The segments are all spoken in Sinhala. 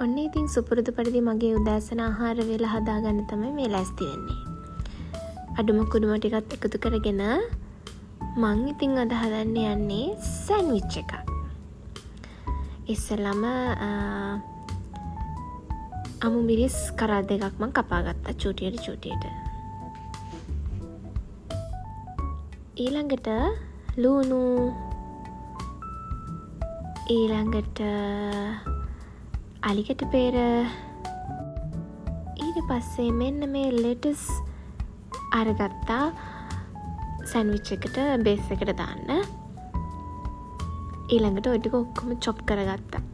ඔන්න ඉතින් සුපුරුදු පරිදි මගේ උදෑසන ආහාර වේල හදාගන්න තමයි මේ ලෑස්ති වෙන්නේ. අඩුම කුඩුම ටිකත් එකතු කරගෙන මං ඉතින් අද හදන්න යන්නේ සෑන්ඩ්විච් එකක්. ඉස්සෙල්ලාම අමු මිරිස් කරල් දෙකක් මං කපා ගත්තා චූටියට. ඊළඟට ලූණු, ඊළඟට අලිකට පේර, ඊට පස්සේ මෙන්න මේ ලෙටස් අරගත්තා සෑන්ඩ්විච් එකට බේස් එකට දාන්න. ඊළඟට ඔය ටික ඔක්කොම චොප් කරගත්තා.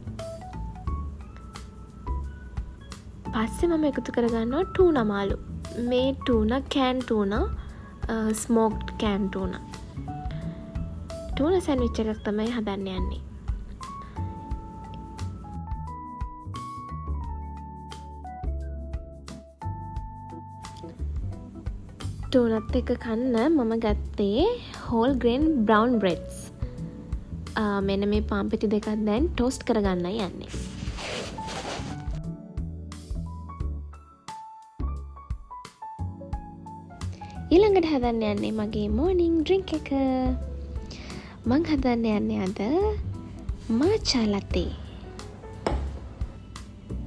පස්සේ මම එකතු කරගන්නවා ටූනා මාළු. මේ tuna can tuna, ස්මෝක්ඩ් can tuna. Tuna sandwich එකක් තමයි හදන්න යන්නේ. ටූනත් එක කන්න මම ගත්තේ හෝල් ග්‍රේන් බ්‍රවුන් බ්‍රෙඩ්ස්. මෙන්න මේ පාම්පිටි දෙකක් දැන් ටෝස්ට් කරගන්න යන්නේ. ඊළඟට හදන්න යන්නේ මගේ මෝර්නිංగ్ ඩ්‍රින්ක් එක. මං හදන්න යන්නේ අද මාචා ලතේ.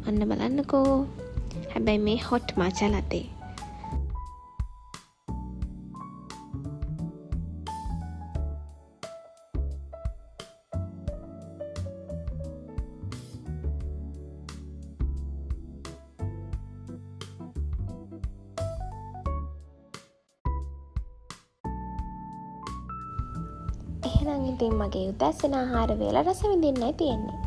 අන්න බලන්නකෝ. හැබැයි මේ හොට් මාචා ලතේ. එහෙනම් ඉතින් මගේ උදෑසන ආහාර වේල රස විඳින්නයි තියෙන්නේ.